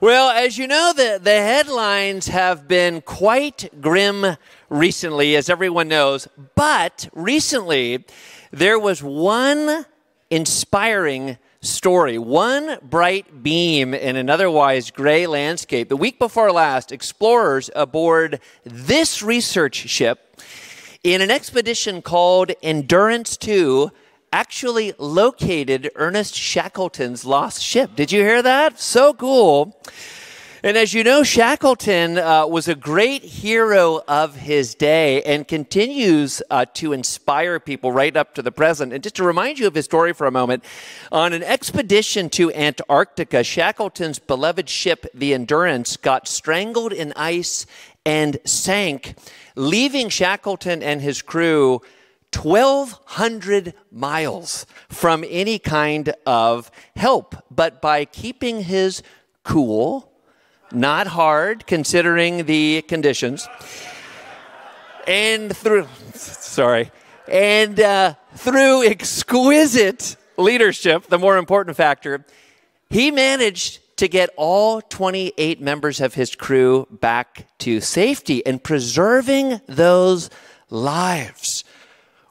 Well, as you know, the headlines have been quite grim recently, as everyone knows. But recently, there was one inspiring story, one bright beam in an otherwise gray landscape. The week before last, explorers aboard this research ship in an expedition called Endurance 2 actually located Ernest Shackleton's lost ship. Did you hear that? So cool. And as you know, Shackleton was a great hero of his day and continues to inspire people right up to the present. And just to remind you of his story for a moment, on an expedition to Antarctica, Shackleton's beloved ship, the Endurance, got strangled in ice and sank, leaving Shackleton and his crew 1,200 miles from any kind of help. But by keeping his cool, not hard considering the conditions, and through exquisite leadership, the more important factor, he managed to get all 28 members of his crew back to safety. And preserving those lives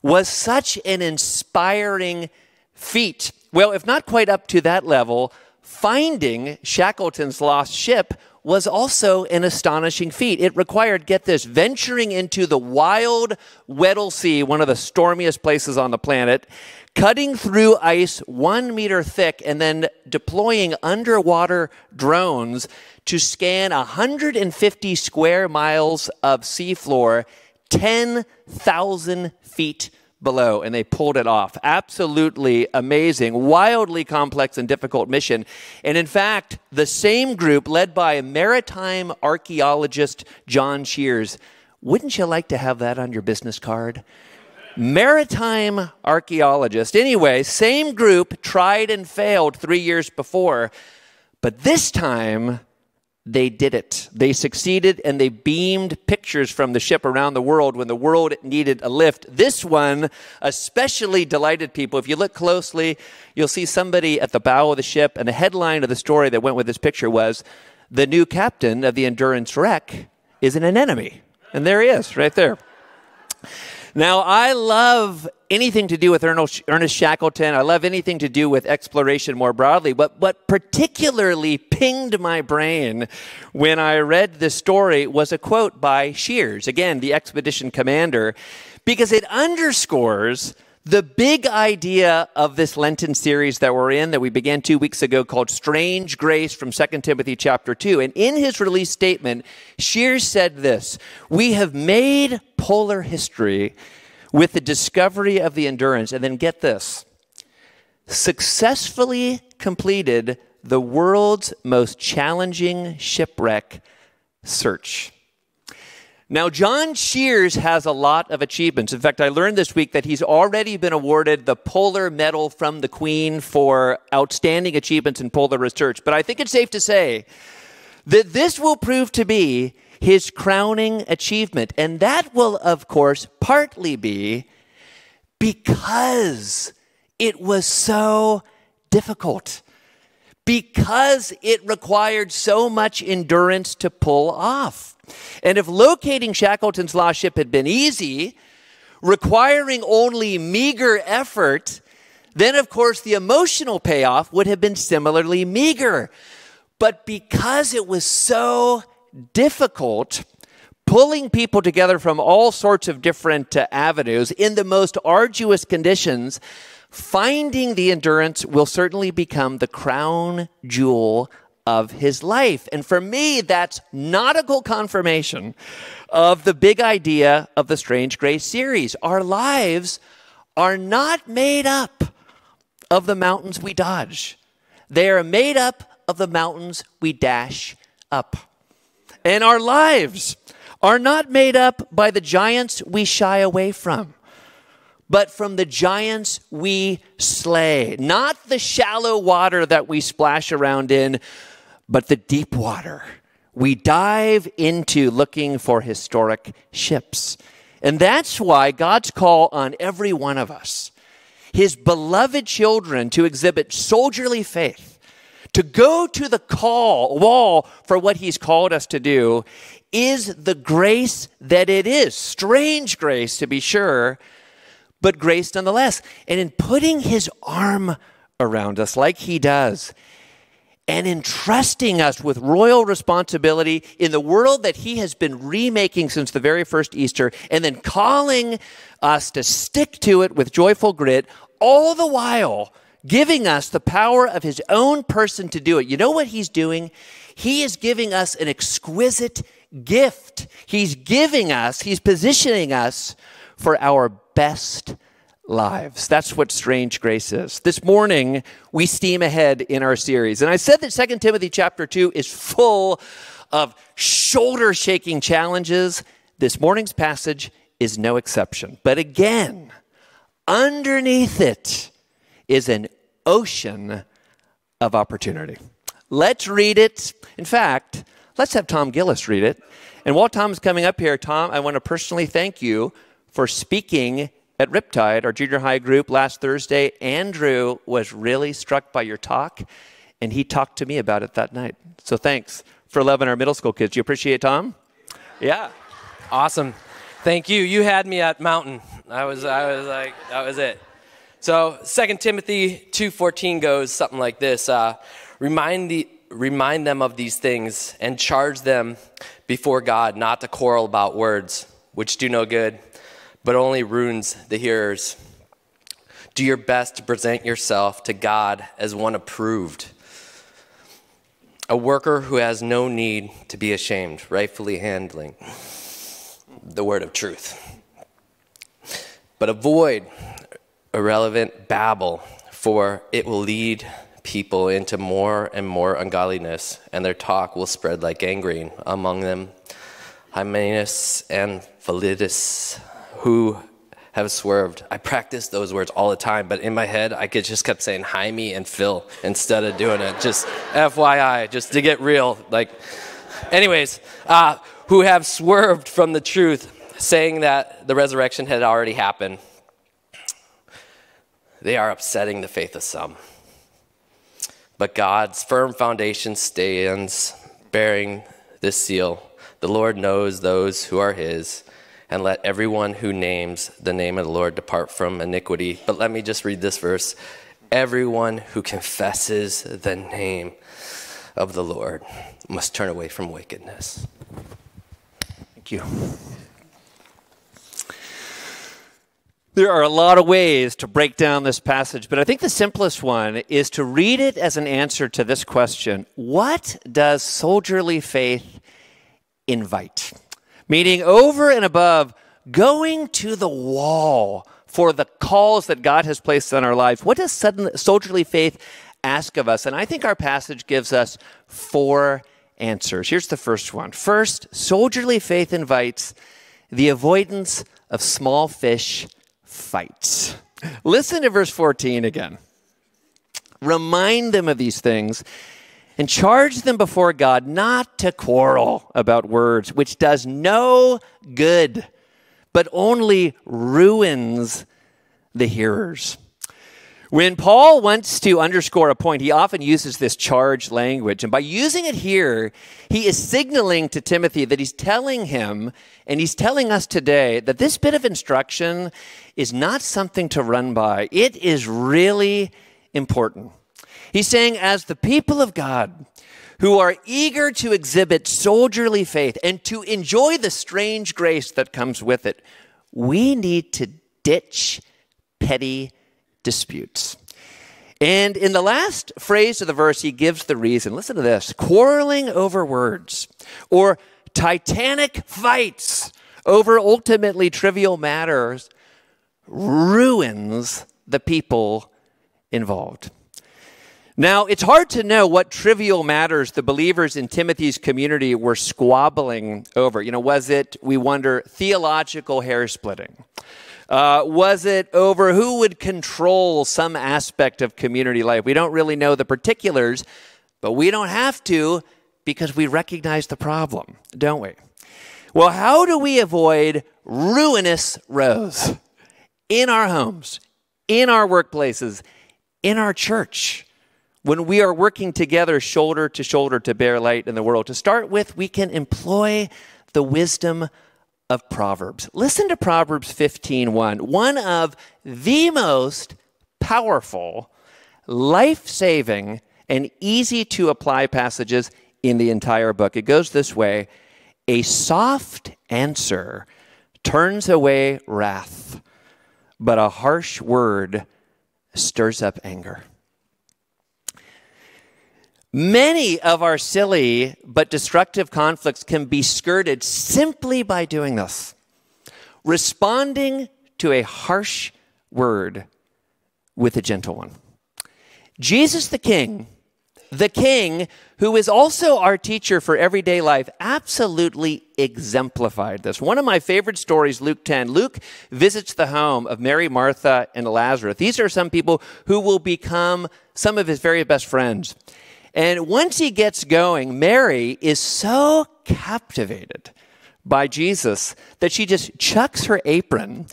was such an inspiring feat. Well, if not quite up to that level, finding Shackleton's lost ship was also an astonishing feat. It required, get this, venturing into the wild Weddell Sea, one of the stormiest places on the planet, cutting through ice 1 meter thick, and then deploying underwater drones to scan 150 square miles of seafloor, 10,000 feet below, and they pulled it off. Absolutely amazing, wildly complex and difficult mission. And in fact, the same group led by maritime archaeologist John Shears, wouldn't you like to have that on your business card? Maritime archaeologist. Anyway, same group tried and failed 3 years before, but this time they did it. They succeeded, and they beamed pictures from the ship around the world when the world needed a lift. This one especially delighted people. If you look closely, you'll see somebody at the bow of the ship, and the headline of the story that went with this picture was, "The new captain of the Endurance wreck is an anemone." And there he is, right there. Now, I love anything to do with Ernest Shackleton. I love anything to do with exploration more broadly. But what particularly pinged my brain when I read this story was a quote by Shears, again, the expedition commander, because it underscores the big idea of this Lenten series that we're in, that we began 2 weeks ago, called Strange Grace from 2 Timothy chapter 2. And in his release statement, Shears said this: "We have made polar history with the discovery of the Endurance," and then get this, "successfully completed the world's most challenging shipwreck search." Now, John Shears has a lot of achievements. In fact, I learned this week that he's already been awarded the Polar Medal from the Queen for outstanding achievements in polar research. But I think it's safe to say that this will prove to be his crowning achievement. And that will, of course, partly be because it was so difficult, because it required so much endurance to pull off. And if locating Shackleton's lost ship had been easy, requiring only meager effort, then of course the emotional payoff would have been similarly meager. But because it was so difficult, pulling people together from all sorts of different avenues in the most arduous conditions, finding the Endurance will certainly become the crown jewel of his life. And for me, that's nautical confirmation of the big idea of the Strange Grace series. Our lives are not made up of the mountains we dodge. They are made up of the mountains we dash up. And our lives are not made up by the giants we shy away from, but from the giants we slay. Not the shallow water that we splash around in, but the deep water we dive into looking for historic ships. And that's why God's call on every one of us, his beloved children, to exhibit soldierly faith, to go to the wall for what he's called us to do is the grace that it is. Strange grace, to be sure, but grace nonetheless. And in putting his arm around us like he does, and entrusting us with royal responsibility in the world that he has been remaking since the very first Easter, and then calling us to stick to it with joyful grit, all the while giving us the power of his own person to do it. You know what he's doing? He is giving us an exquisite gift. He's positioning us for our best lives. That's what strange grace is. This morning, we steam ahead in our series. And I said that 2 Timothy chapter 2 is full of shoulder-shaking challenges. This morning's passage is no exception. But again, underneath it is an ocean of opportunity. Let's read it. In fact, let's have Tom Gillis read it. And while Tom's coming up here, Tom, I want to personally thank you for speaking at Riptide, our junior high group, last Thursday. Andrew was really struck by your talk, and he talked to me about it that night. So thanks for loving our middle school kids. Do you appreciate it, Tom? Yeah. Awesome. Thank you. You had me at mountain. I was like, that was it. So 2 Timothy 2:14 goes something like this. Remind them of these things and charge them before God not to quarrel about words, which do no good, but only ruins the hearers. Do your best to present yourself to God as one approved, a worker who has no need to be ashamed, rightfully handling the word of truth. But avoid irrelevant babble, for it will lead people into more and more ungodliness, and their talk will spread like gangrene. Among them, Hymenaeus and Philetus, who have swerved. I practice those words all the time, but in my head, I just kept saying Jaime and Phil instead of doing it. Just FYI, just to get real. Anyways, who have swerved from the truth, saying that the resurrection had already happened. They are upsetting the faith of some. But God's firm foundation stands, bearing this seal. The Lord knows those who are his, and let everyone who names the name of the Lord depart from iniquity. But let me just read this verse. Everyone who confesses the name of the Lord must turn away from wickedness. Thank you. There are a lot of ways to break down this passage, but I think the simplest one is to read it as an answer to this question. What does soldierly faith invite? Meaning over and above going to the wall for the calls that God has placed on our lives. What does soldierly faith ask of us? And I think our passage gives us 4 answers. Here's the first one. First, soldierly faith invites the avoidance of small fish fights. Listen to verse 14 again. Remind them of these things and charge them before God not to quarrel about words, which does no good, but only ruins the hearers. When Paul wants to underscore a point, he often uses this charge language. And by using it here, he is signaling to Timothy that he's telling him, and he's telling us today, that this bit of instruction is not something to run by. It is really important. He's saying, as the people of God who are eager to exhibit soldierly faith and to enjoy the strange grace that comes with it, we need to ditch petty disputes. And in the last phrase of the verse, he gives the reason. Listen to this. Quarreling over words or titanic fights over ultimately trivial matters ruins the people involved. Now, it's hard to know what trivial matters the believers in Timothy's community were squabbling over. Was it, we wonder, theological hair splitting? Was it over who would control some aspect of community life? We don't really know the particulars, but we don't have to because we recognize the problem, don't we? Well, how do we avoid ruinous rows in our homes, in our workplaces, in our church? when we are working together shoulder to shoulder to bear light in the world. To start with, we can employ the wisdom of Proverbs. Listen to Proverbs 15:1, one of the most powerful, life-saving, and easy-to-apply passages in the entire book. It goes this way: a soft answer turns away wrath, but a harsh word stirs up anger. Many of our silly but destructive conflicts can be skirted simply by doing this: responding to a harsh word with a gentle one. Jesus the King who is also our teacher for everyday life, absolutely exemplified this. One of my favorite stories, Luke 10. Luke visits the home of Mary, Martha, and Lazarus. These are some people who will become some of his very best friends. And once he gets going, Mary is so captivated by Jesus that she just chucks her apron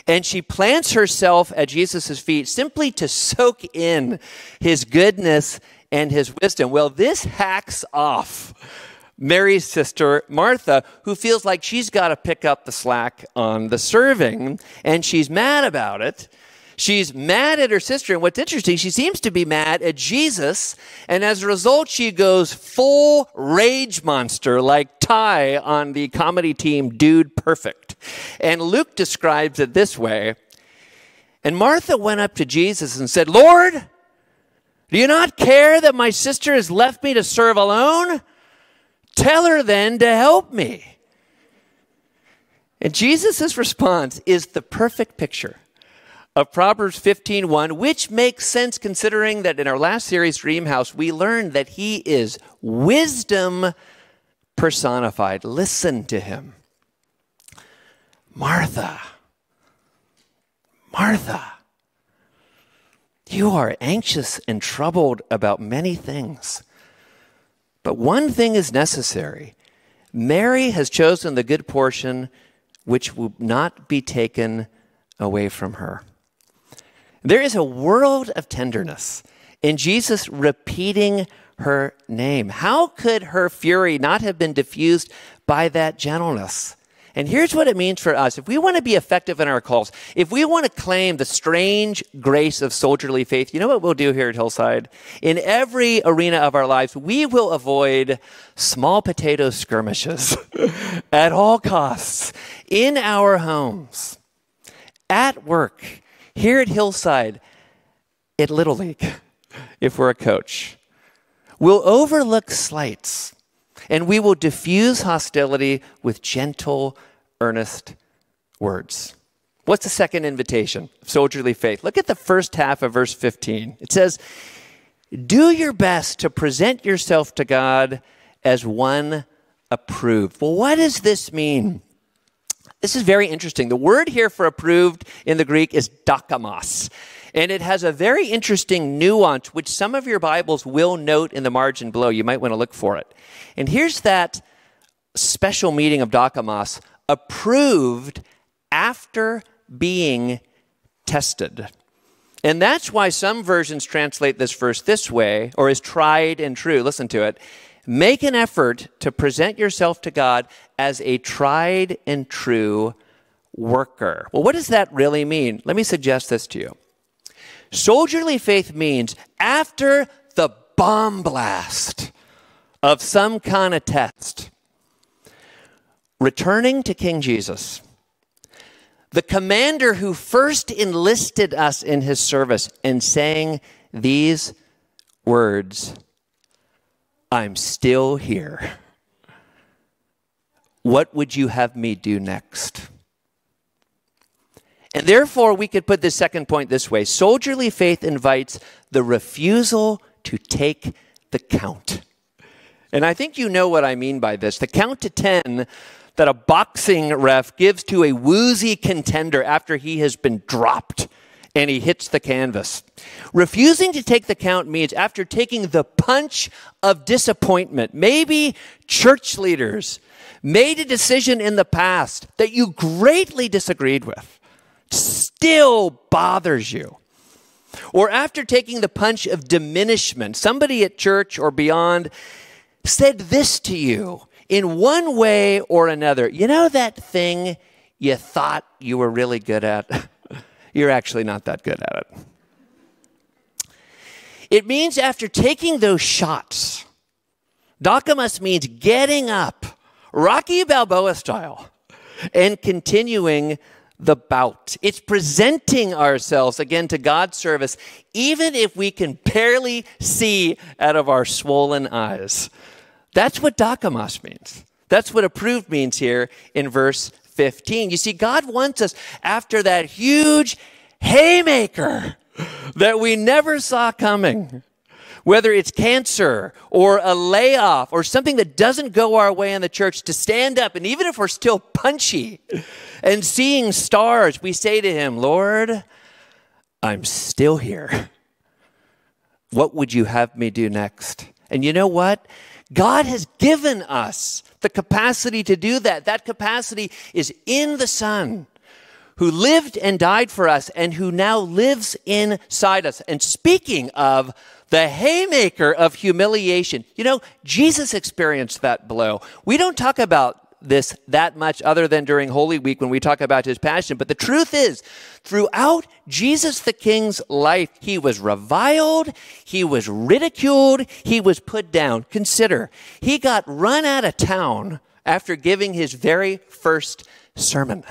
and she plants herself at Jesus' feet simply to soak in his goodness and his wisdom. Well, this hacks off Mary's sister, Martha, who feels like she's got to pick up the slack on the serving, and she's mad about it. She's mad at her sister, and what's interesting, she seems to be mad at Jesus, and as a result, she goes full rage monster like Ty on the comedy team Dude Perfect. And Luke describes it this way: and Martha went up to Jesus and said, "Lord, do you not care that my sister has left me to serve alone? Tell her then to help me." And Jesus' response is the perfect picture of Proverbs 15:1, which makes sense considering that in our last series, Dream House, we learned that he is wisdom personified. Listen to him. Martha, Martha, you are anxious and troubled about many things, but one thing is necessary. Mary has chosen the good portion which will not be taken away from her. There is a world of tenderness in Jesus repeating her name. How could her fury not have been diffused by that gentleness? And here's what it means for us. If we want to be effective in our calls, if we want to claim the strange grace of soldierly faith, you know what we'll do here at Hillside? In every arena of our lives, we will avoid small potato skirmishes at all costs, in our homes, at work, here at Hillside, at Little League, if we're a coach. We'll overlook slights, and we will diffuse hostility with gentle, earnest words. What's the second invitation of soldierly faith? Look at the first half of verse 15. It says, do your best to present yourself to God as one approved. Well, what does this mean? This is very interesting. The word here for approved in the Greek is dokimos. And it has a very interesting nuance, which some of your Bibles will note in the margin below. You might want to look for it. And here's that special meaning of dokimos: approved after being tested. And that's why some versions translate this verse this way, or as tried and true. Listen to it. Make an effort to present yourself to God as a tried and true worker. Well, what does that really mean? Let me suggest this to you. Soldierly faith means after the bomb blast of some kind of test, returning to King Jesus, the commander who first enlisted us in his service, and saying these words, I'm still here. What would you have me do next? And therefore, we could put this second point this way. Soldierly faith invites the refusal to take the count. And I think you know what I mean by this. The count to 10 that a boxing ref gives to a woozy contender after he has been dropped and he hits the canvas. Refusing to take the count means after taking the punch of disappointment, maybe church leaders made a decision in the past that you greatly disagreed with, still bothers you. Or after taking the punch of diminishment, somebody at church or beyond said this to you in one way or another. You know that thing you thought you were really good at? You're actually not that good at it. It means after taking those shots, Dakamas means getting up, Rocky Balboa style, and continuing the bout. It's presenting ourselves again to God's service, even if we can barely see out of our swollen eyes. That's what Dakamas means. That's what approved means here in verse 15. You see, God wants us after that huge haymaker that we never saw coming, whether it's cancer or a layoff or something that doesn't go our way in the church, to stand up. And even if we're still punchy and seeing stars, we say to him, Lord, I'm still here. What would you have me do next? And you know what? God has given us the capacity to do that. That capacity is in the Son, who lived and died for us and who now lives inside us. And speaking of the haymaker of humiliation, you know, Jesus experienced that blow. We don't talk about this that much other than during Holy Week when we talk about his passion. But the truth is, throughout Jesus the King's life, he was reviled, he was ridiculed, he was put down. Consider, he got run out of town after giving his very first sermon.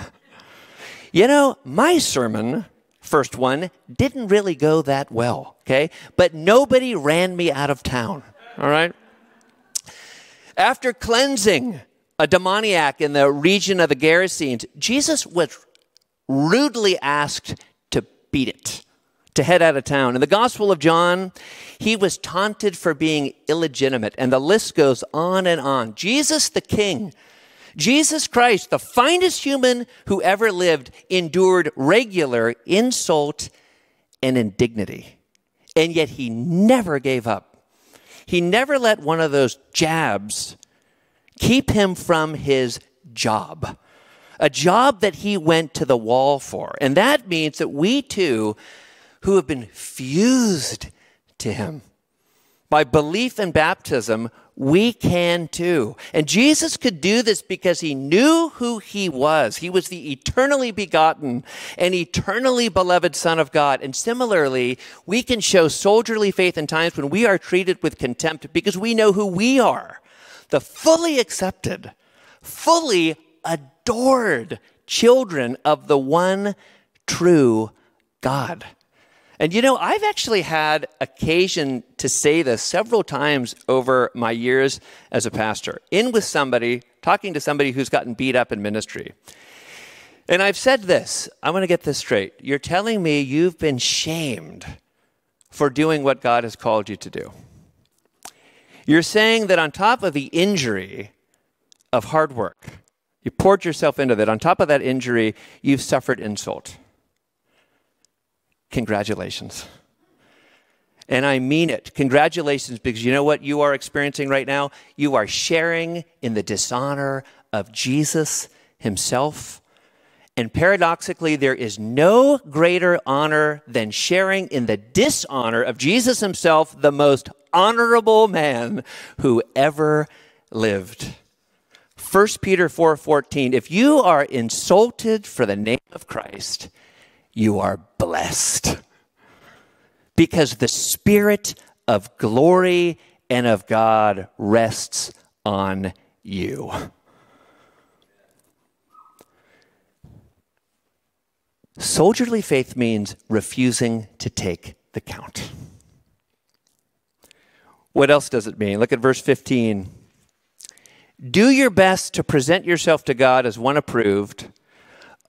You know, my sermon, first one, didn't really go that well, okay? But nobody ran me out of town, all right? After cleansing a demoniac in the region of the Gerasenes, Jesus was rudely asked to beat it, to head out of town. In the Gospel of John, he was taunted for being illegitimate, and the list goes on and on. Jesus the King, Jesus Christ, the finest human who ever lived, endured regular insult and indignity. And yet he never gave up. He never let one of those jabs keep him from his job, a job that he went to the wall for. And that means that we too, who have been fused to him by belief and baptism, we can too. And Jesus could do this because he knew who he was. He was the eternally begotten and eternally beloved Son of God. And similarly, we can show soldierly faith in times when we are treated with contempt because we know who we are. The fully accepted, fully adored children of the one true God. And you know, I've actually had occasion to say this several times over my years as a pastor, with somebody, talking to somebody who's gotten beat up in ministry. And I've said this, I want to get this straight. You're telling me you've been shamed for doing what God has called you to do. You're saying that on top of the injury of hard work, you poured yourself into that. On top of that injury, you've suffered insult. Congratulations. And I mean it. Congratulations, because you know what you are experiencing right now? You are sharing in the dishonor of Jesus himself. And paradoxically, there is no greater honor than sharing in the dishonor of Jesus himself, the most honorable man who ever lived. 1 Peter 4:14, if you are insulted for the name of Christ, you are blessed, because the Spirit of glory and of God rests on you. Soldierly faith means refusing to take the count. What else does it mean? Look at verse 15. Do your best to present yourself to God as one approved,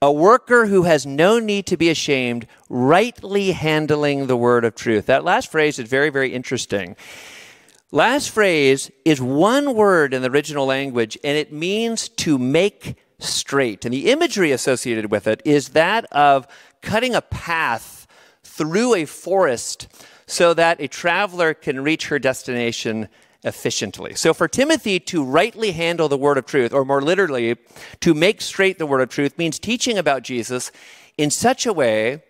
a worker who has no need to be ashamed, rightly handling the word of truth. That last phrase is very, very interesting. Last phrase is one word in the original language, and it means to make straight. And the imagery associated with it is that of cutting a path through a forest so that a traveler can reach her destination efficiently. So for Timothy to rightly handle the word of truth, or more literally, to make straight the word of truth, means teaching about Jesus in such a way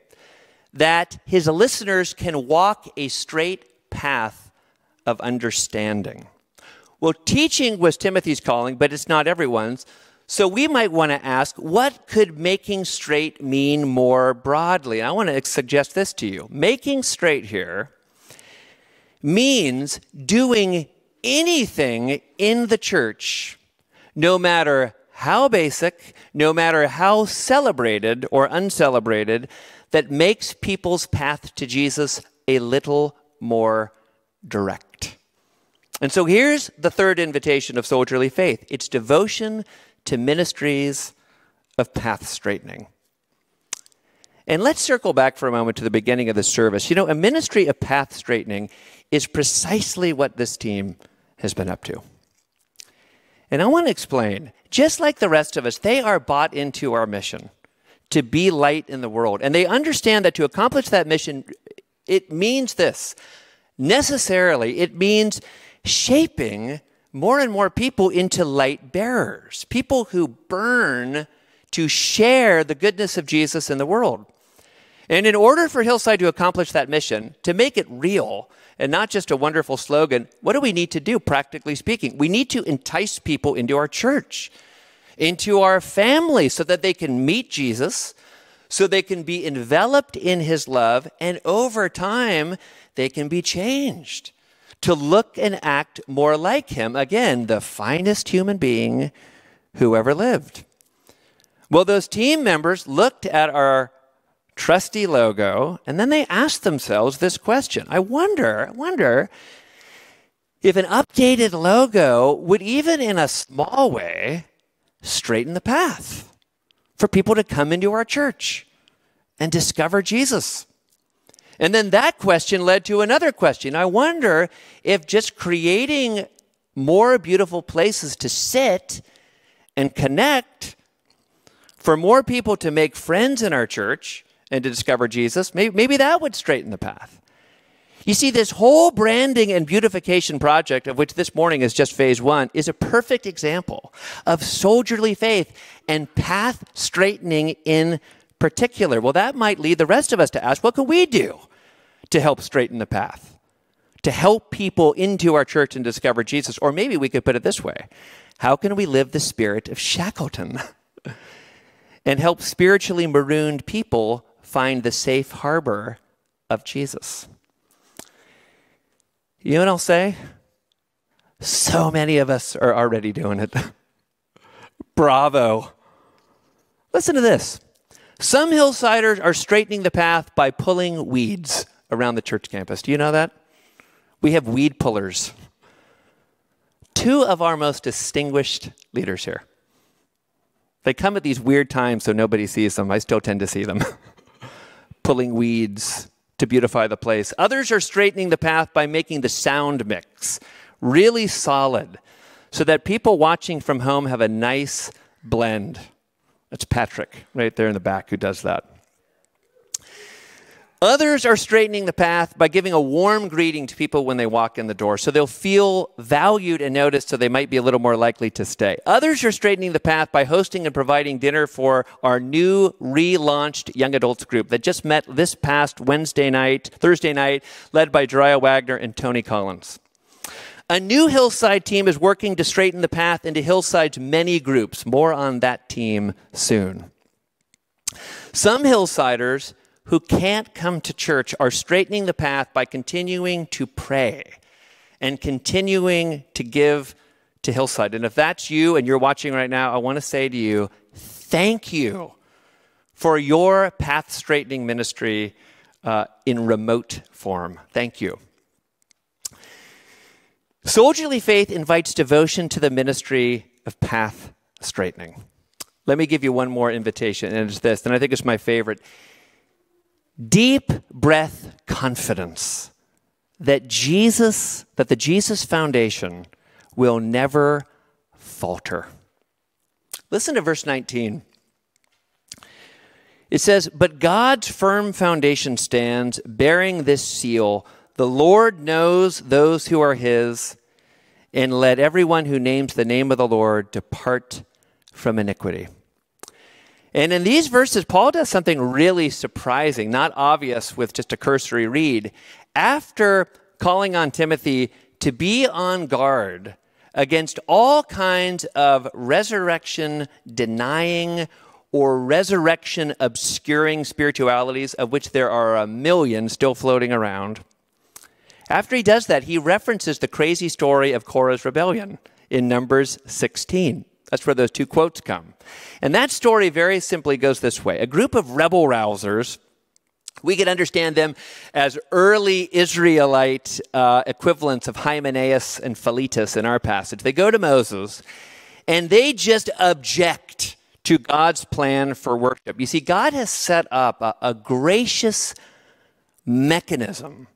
that his listeners can walk a straight path of understanding. Well, teaching was Timothy's calling, but it's not everyone's. So we might want to ask, what could making straight mean more broadly? I want to suggest this to you. Making straight here means doing anything in the church, no matter how basic, no matter how celebrated or uncelebrated, that makes people's path to Jesus a little more direct. And so here's the third invitation of soldierly faith. It's devotion to ministries of path straightening. And let's circle back for a moment to the beginning of the service. You know, a ministry of path straightening is precisely what this team has been up to. And I want to explain, just like the rest of us, they are bought into our mission to be light in the world. And they understand that to accomplish that mission, it means this. Necessarily, it means shaping more and more people into light bearers, people who burn to share the goodness of Jesus in the world. And in order for Hillside to accomplish that mission, to make it real and not just a wonderful slogan, what do we need to do, practically speaking? We need to entice people into our church, into our family, so that they can meet Jesus, so they can be enveloped in his love, and over time, they can be changed to look and act more like him. Again, the finest human being who ever lived. Well, those team members looked at our trusty logo, and then they asked themselves this question. I wonder if an updated logo would, even in a small way, straighten the path for people to come into our church and discover Jesus. And then that question led to another question. I wonder if just creating more beautiful places to sit and connect, for more people to make friends in our church and to discover Jesus, maybe that would straighten the path. You see, this whole branding and beautification project, of which this morning is just phase one, is a perfect example of soldierly faith and path straightening in particular. Well, that might lead the rest of us to ask, what can we do to help straighten the path, to help people into our church and discover Jesus? Or maybe we could put it this way. How can we live the spirit of Shackleton and help spiritually marooned people find the safe harbor of Jesus? You know what I'll say? So many of us are already doing it. Bravo. Listen to this. Some Hillsiders are straightening the path by pulling weeds around the church campus. Do you know that? We have weed pullers. Two of our most distinguished leaders here. They come at these weird times so nobody sees them. I still tend to see them. Pulling weeds to beautify the place. Others are straightening the path by making the sound mix really solid so that people watching from home have a nice blend. That's Patrick right there in the back who does that. Others are straightening the path by giving a warm greeting to people when they walk in the door, so they'll feel valued and noticed, so they might be a little more likely to stay. Others are straightening the path by hosting and providing dinner for our new relaunched young adults group that just met this past Thursday night, led by Jariah Wagner and Tony Collins. A new Hillside team is working to straighten the path into Hillside's many groups. More on that team soon. Some Hillsiders who can't come to church are straightening the path by continuing to pray and continuing to give to Hillside. And if that's you and you're watching right now, I want to say to you, thank you for your path straightening ministry in remote form. Thank you. Soldierly faith invites devotion to the ministry of path straightening. Let me give you one more invitation, and it's this, and I think it's my favorite. Deep breath confidence that the Jesus foundation will never falter. Listen to verse 19. It says, "But God's firm foundation stands, bearing this seal, the Lord knows those who are his, and let everyone who names the name of the Lord depart from iniquity." And in these verses, Paul does something really surprising, not obvious with just a cursory read. After calling on Timothy to be on guard against all kinds of resurrection denying or resurrection obscuring spiritualities, of which there are a million still floating around, after he does that, he references the crazy story of Cora's rebellion in Numbers 16. That's where those two quotes come. And that story very simply goes this way. A group of rebel rousers, we could understand them as early Israelite equivalents of Hymenaeus and Philetus in our passage. They go to Moses, and they just object to God's plan for worship. You see, God has set up a gracious mechanism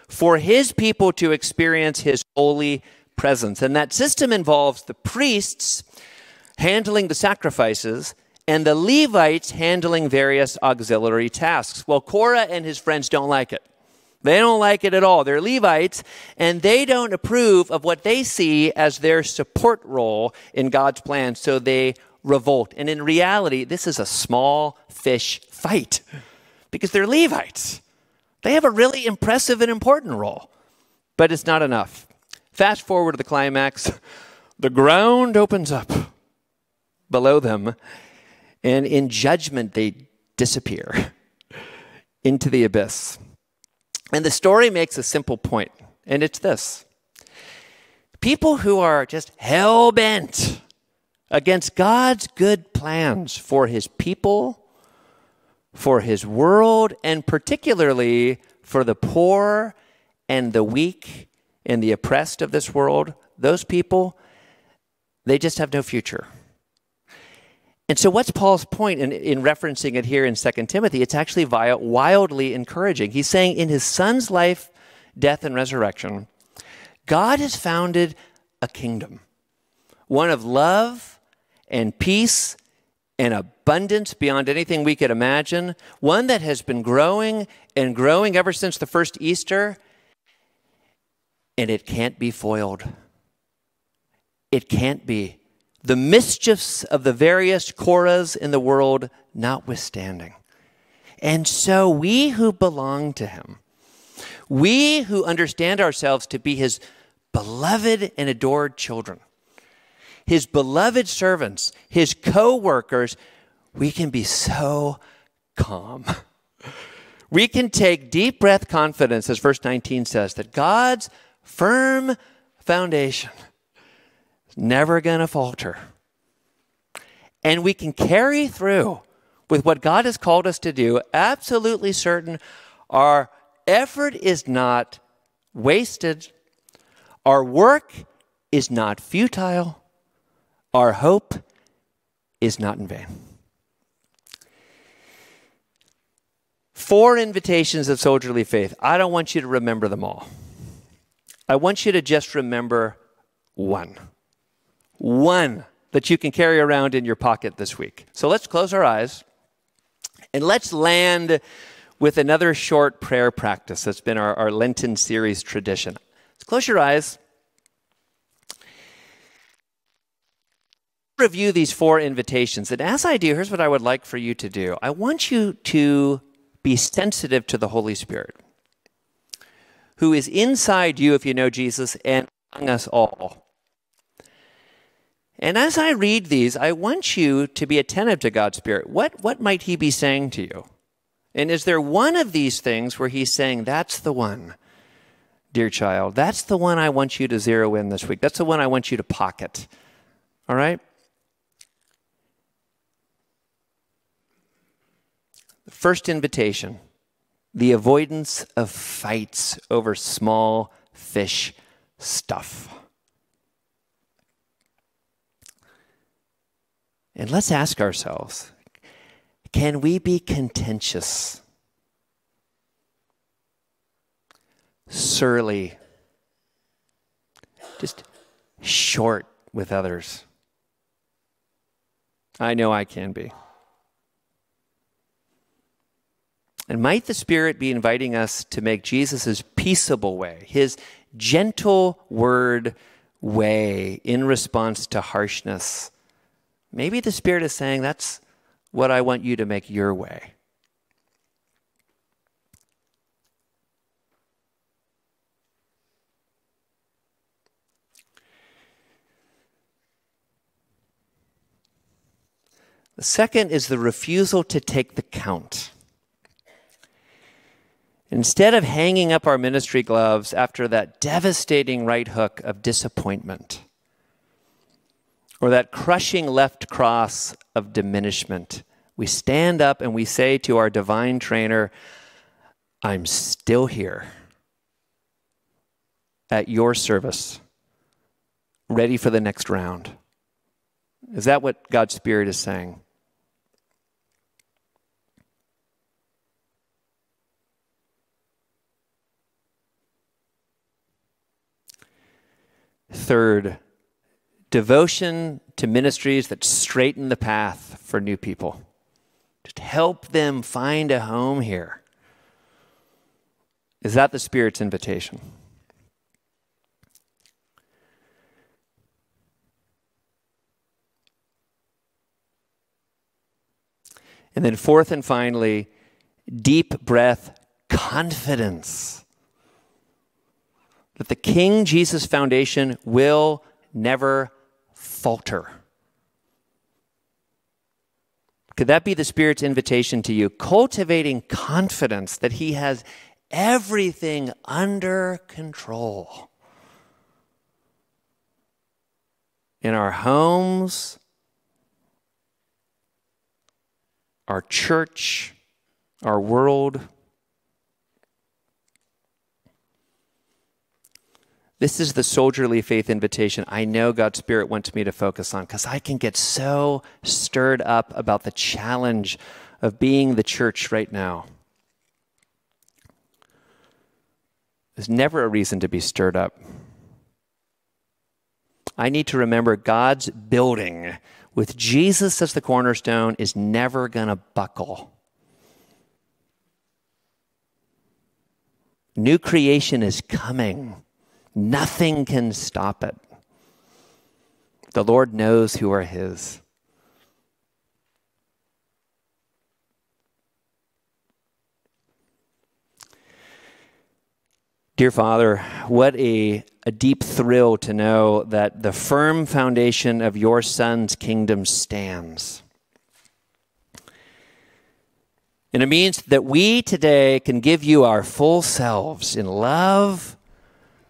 for his people to experience his holy presence. And that system involves the priests handling the sacrifices and the Levites handling various auxiliary tasks. Well, Cora and his friends don't like it. They don't like it at all. They're Levites, and they don't approve of what they see as their support role in God's plan, so they revolt. And in reality, this is a small fish fight because they're Levites. They have a really impressive and important role, but it's not enough. Fast forward to the climax. The ground opens up below them, and in judgment, they disappear into the abyss. And the story makes a simple point, and it's this. People who are just hell-bent against God's good plans for his people, for his world, and particularly for the poor and the weak and the oppressed of this world, those people, they just have no future. And so what's Paul's point in referencing it here in 2 Timothy? It's actually wildly encouraging. He's saying in his son's life, death, and resurrection, God has founded a kingdom, one of love and peace and abundance beyond anything we could imagine, one that has been growing and growing ever since the first Easter, and it can't be foiled. It can't be. The mischiefs of the various Coras in the world notwithstanding. And so we who belong to him, we who understand ourselves to be his beloved and adored children, his beloved servants, his co-workers, we can be so calm. We can take deep breath confidence, as verse 19 says, that God's firm foundation is never going to falter. And we can carry through with what God has called us to do, absolutely certain our effort is not wasted, our work is not futile, our hope is not in vain. 4 invitations of soldierly faith. I don't want you to remember them all. I want you to just remember one. One that you can carry around in your pocket this week. So let's close our eyes and let's land with another short prayer practice that's been our Lenten Series tradition. Let's close your eyes. Review these 4 invitations. And as I do, here's what I would like for you to do. I want you to be sensitive to the Holy Spirit, who is inside you if you know Jesus and among us all. And as I read these, I want you to be attentive to God's Spirit. What might he be saying to you? And is there one of these things where he's saying, that's the one, dear child, that's the one I want you to zero in this week. That's the one I want you to pocket. All right? The first invitation, the avoidance of fights over small fish stuff. And let's ask ourselves, can we be contentious, surly, just short with others? I know I can be. And might the Spirit be inviting us to make Jesus' peaceable way, his gentle word way in response to harshness? Maybe the Spirit is saying that's what I want you to make your way. The second is the refusal to take the count. Instead of hanging up our ministry gloves after that devastating right hook of disappointment, or that crushing left cross of diminishment, we stand up and we say to our divine trainer, I'm still here at your service, ready for the next round. Is that what God's Spirit is saying? Third, devotion to ministries that straighten the path for new people. Just help them find a home here. Is that the Spirit's invitation? And then fourth and finally, deep breath confidence that the King Jesus Foundation will never falter. Could that be the Spirit's invitation to you? Cultivating confidence that He has everything under control. In our homes, our church, our world. This is the soldierly faith invitation I know God's Spirit wants me to focus on, because I can get so stirred up about the challenge of being the church right now. There's never a reason to be stirred up. I need to remember God's building with Jesus as the cornerstone is never going to buckle. New creation is coming. Nothing can stop it. The Lord knows who are His. Dear Father, what a deep thrill to know that the firm foundation of your Son's kingdom stands. And it means that we today can give you our full selves in love,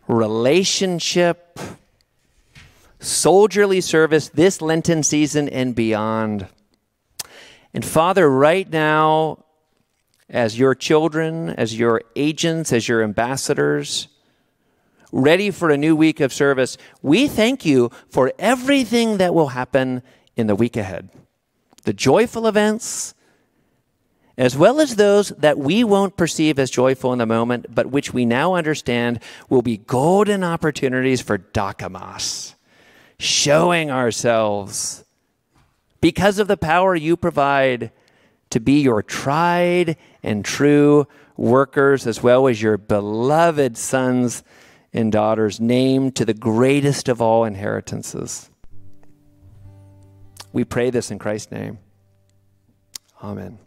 relationship, soldierly service this Lenten season and beyond. And Father, right now, as your children, as your agents, as your ambassadors, ready for a new week of service, we thank you for everything that will happen in the week ahead. The joyful events, as well as those that we won't perceive as joyful in the moment, but which we now understand will be golden opportunities for dakamas, showing ourselves because of the power you provide to be your tried and true workers, as well as your beloved sons and daughters, named to the greatest of all inheritances. We pray this in Christ's name. Amen.